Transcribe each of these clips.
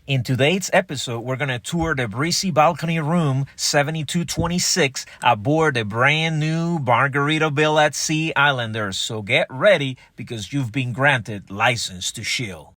In today's episode, we're going to tour the Breezy Balcony Room 7226 aboard the brand new Margaritaville at Sea Islanders. So get ready because you've been granted license to chill.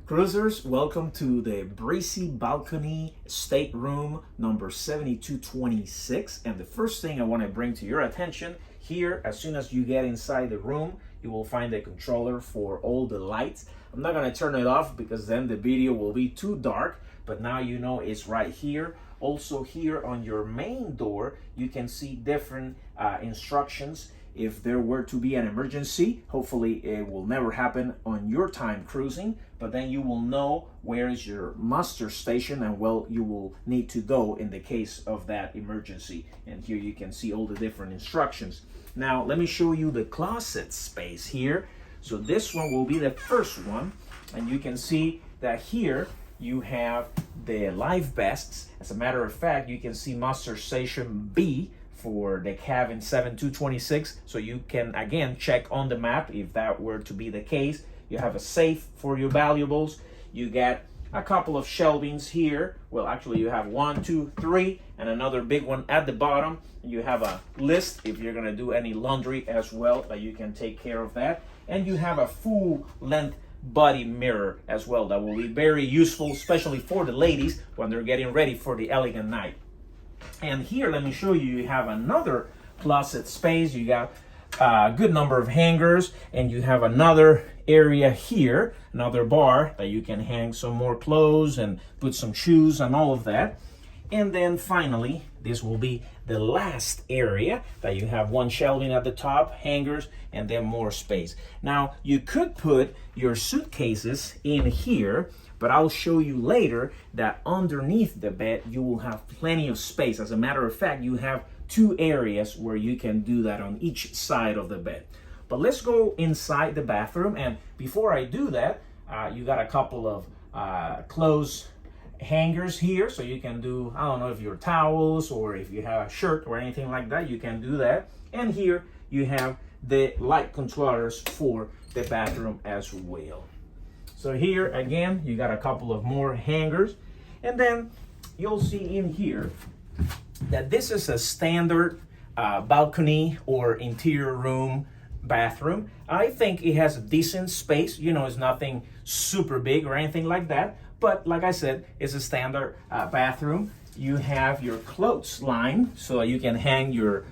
Cruisers, welcome to the Breezy Balcony Stateroom number 7226. And the first thing I want to bring to your attention here, as soon as you get inside the room, you will find a controller for all the lights. I'm not going to turn it off because then the video will be too dark, but now you know it's right here. Also here on your main door, you can see different instructions. If there were to be an emergency, hopefully it will never happen on your time cruising, but then you will know where is your muster station and well, you will need to go in the case of that emergency. And here you can see all the different instructions. Now, let me show you the closet space here. So this one will be the first one, and you can see that here you have the life vests. As a matter of fact, you can see muster station B for the cabin 7226, so you can again check on the map if that were to be the case. You have a safe for your valuables. You get a couple of shelvings here. Well, actually you have 1, 2, 3 and another big one at the bottom. You have a list if you're going to do any laundry as well, that you can take care of that. And you have a full length body mirror as well that will be very useful, especially for the ladies when they're getting ready for the elegant night. And here, let me show you, you have another closet space. You got a good number of hangers, and you have another area here, another bar that you can hang some more clothes and put some shoes and all of that. And then finally, this will be the last area that you have one shelving at the top, hangers, and then more space. Now, you could put your suitcases in here, but I'll show you later that underneath the bed, you will have plenty of space. As a matter of fact, you have 2 areas where you can do that on each side of the bed. But let's go inside the bathroom. And before I do that, you got a couple of clothes hangers here. So you can do, I don't know if your towels or if you have a shirt or anything like that, you can do that. And here you have the light controllers for the bathroom as well. So here again, you got a couple of more hangers, and then you'll see in here that this is a standard balcony or interior room bathroom. I think it has a decent space. You know, it's nothing super big or anything like that, but like I said, it's a standard bathroom. You have your clothes line, so you can hang your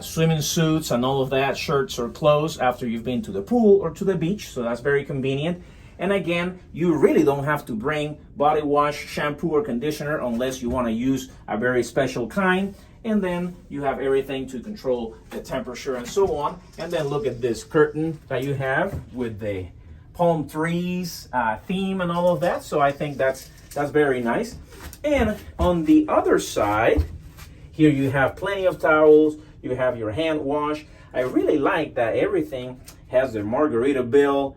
swimming suits and all of that, shirts or clothes after you've been to the pool or to the beach, so that's very convenient. And again, you really don't have to bring body wash, shampoo, or conditioner unless you want to use a very special kind. And then you have everything to control the temperature and so on. And then look at this curtain that you have with the palm trees theme and all of that. So I think that's very nice. And on the other side, here you have plenty of towels. You have your hand wash. I really like that everything has the Margaritaville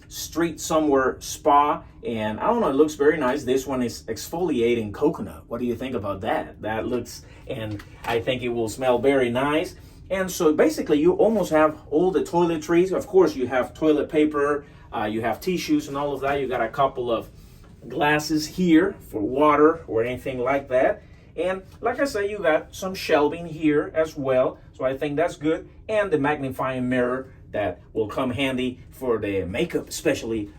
Street Somewhere spa, and I don't know, it looks very nice. This one is exfoliating coconut. What do you think about that? That looks, and I think it will smell very nice. And so basically you almost have all the toiletries. Of course you have toilet paper, you have tissues and all of that. You got a couple of glasses here for water or anything like that. And like I said, you got some shelving here as well. So I think that's good. And the magnifying mirror that will come handy for the makeup, especially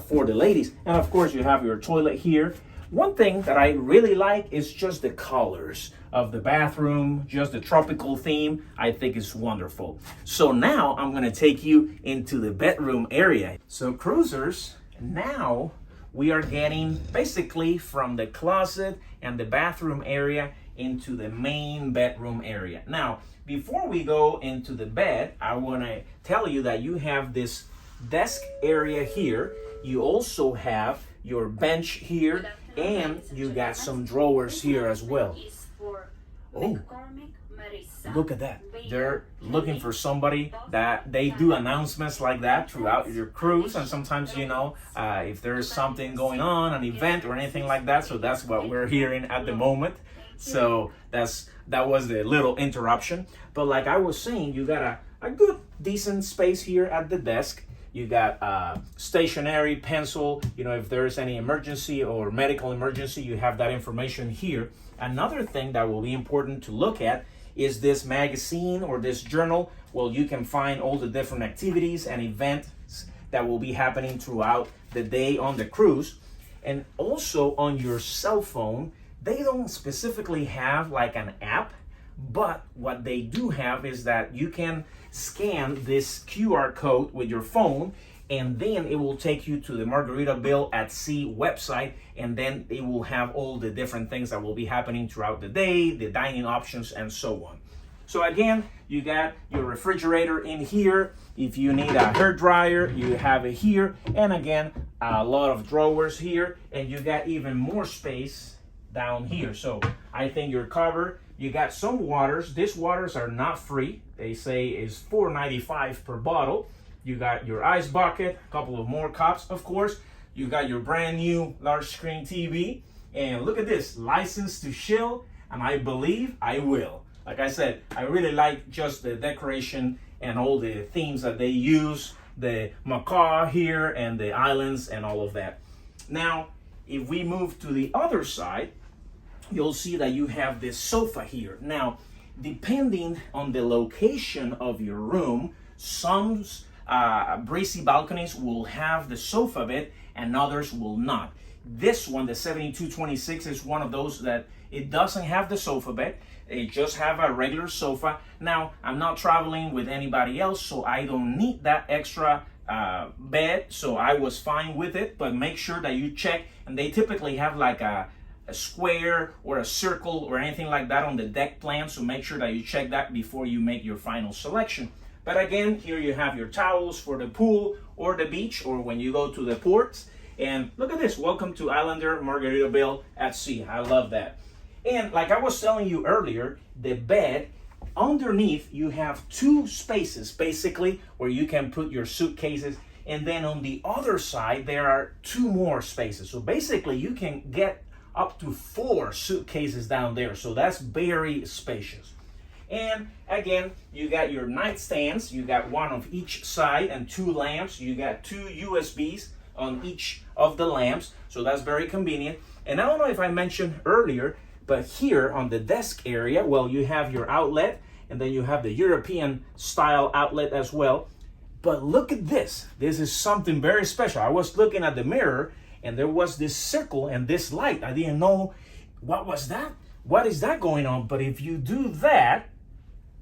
for the ladies. And of course you have your toilet here. One thing that I really like is just the colors of the bathroom, just the tropical theme. I think it's wonderful. So now I'm gonna take you into the bedroom area. So cruisers, now we are getting basically from the closet and the bathroom area into the main bedroom area. Now, before we go into the bed, I want to tell you that you have this desk area here. You also have your bench here, and you got some drawers here as well. Oh, look at that. They're looking for somebody that they do announcements like that throughout your cruise. And sometimes, you know, if there's something going on, an event or anything like that. So that's what we're hearing at the moment. So that was the little interruption. But like I was saying, you got a good, decent space here at the desk. You got stationery, pencil. You know, if there's any emergency or medical emergency, you have that information here. Another thing that will be important to look at is this magazine or this journal. Well, you can find all the different activities and events that will be happening throughout the day on the cruise. And also on your cell phone, they don't specifically have like an app, but what they do have is that you can scan this QR code with your phone, and then it will take you to the Margaritaville at Sea website, and then it will have all the different things that will be happening throughout the day, the dining options, and so on. So again, you got your refrigerator in here. If you need a hair dryer, you have it here. And again, a lot of drawers here, and you got even more space down here. So I think you're covered. You got some waters. These waters are not free. They say is $4.95 per bottle. You got your ice bucket, a couple of more cups, of course. You got your brand new large screen TV. And look at this, license to chill, and I believe I will. Like I said, I really like just the decoration and all the themes that they use, the macaw here and the islands and all of that. Now, if we move to the other side, you'll see that you have this sofa here. Now, depending on the location of your room, some Breezy balconies will have the sofa bed and others will not. This one, the 7226, is one of those that it doesn't have the sofa bed. It just have a regular sofa. Now, I'm not traveling with anybody else, so I don't need that extra bed, so I was fine with it. But make sure that you check, and they typically have like a square or a circle or anything like that on the deck plan, so make sure that you check that before you make your final selection. But again, here you have your towels for the pool or the beach or when you go to the ports. And look at this, welcome to Islander Margaritaville at Sea. I love that. And like I was telling you earlier, the bed, underneath you have two spaces basically where you can put your suitcases, and then on the other side there are two more spaces. So basically you can get up to 4 suitcases down there, so that's very spacious. And again, you got your nightstands. You got one of each side and 2 lamps. You got 2 USBs on each of the lamps, so that's very convenient. And I don't know if I mentioned earlier, but here on the desk area, well, you have your outlet, and then you have the European style outlet as well. But look at this. This is something very special. I was looking at the mirror, and there was this circle and this light. I didn't know what was that. What is that going on? But if you do that,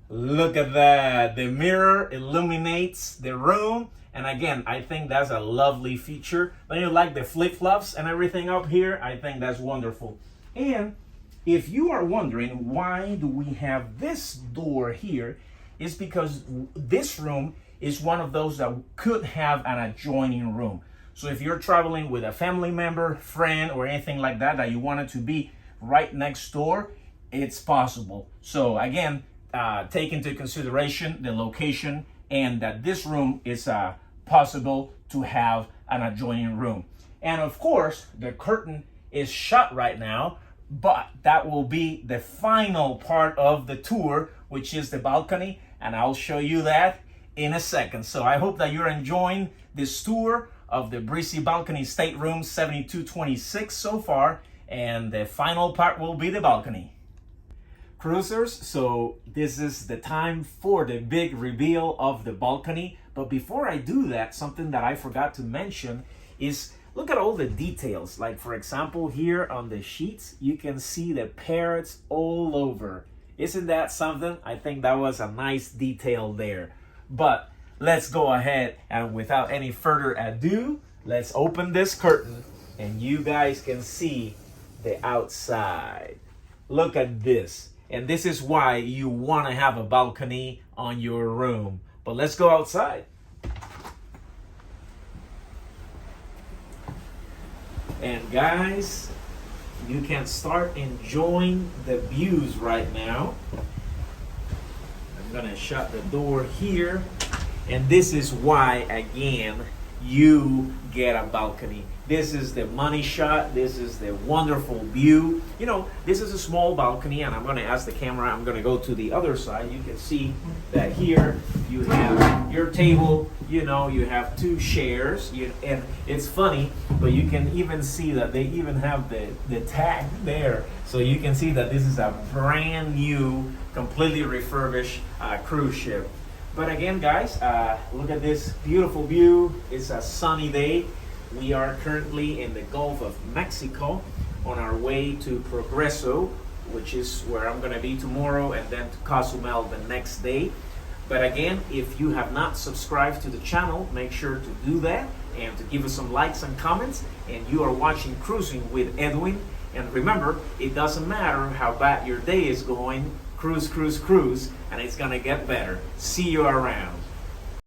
look at that. The mirror illuminates the room. And again, I think that's a lovely feature. Don't you like the flip-flops and everything up here? I think that's wonderful. And if you are wondering why do we have this door here, it's because this room is one of those that could have an adjoining room. So if you're traveling with a family member, friend, or anything like that, that you want it to be right next door, it's possible. So again, take into consideration the location and that this room is possible to have an adjoining room. And of course, the curtain is shut right now, but that will be the final part of the tour, which is the balcony, and I'll show you that in a second. So I hope that you're enjoying this tour of the Breezy Balcony Stateroom 7226 so far, and the final part will be the balcony. Cruisers, so this is the time for the big reveal of the balcony. But before I do that, something that I forgot to mention is look at all the details. Like for example, here on the sheets, you can see the parrots all over. Isn't that something? I think that was a nice detail there. But let's go ahead and without any further ado, let's open this curtain and you guys can see the outside. Look at this. And this is why you want to have a balcony on your room. But let's go outside. And guys, you can start enjoying the views right now. I'm gonna shut the door here. And this is why, again, you get a balcony. This is the money shot. This is the wonderful view. You know, this is a small balcony, and I'm going to ask the camera, I'm going to go to the other side. You can see that here you have your table, you know, you have two chairs, and it's funny, but you can even see that they even have the tag there. So you can see that this is a brand new, completely refurbished cruise ship. But again, guys, look at this beautiful view. It's a sunny day. We are currently in the Gulf of Mexico on our way to Progreso, which is where I'm going to be tomorrow, and then to Cozumel the next day. But again, if you have not subscribed to the channel, make sure to do that and to give us some likes and comments. And you are watching Cruising with Edwin. And remember, it doesn't matter how bad your day is going. Cruise, cruise, cruise, and it's going to get better. See you around.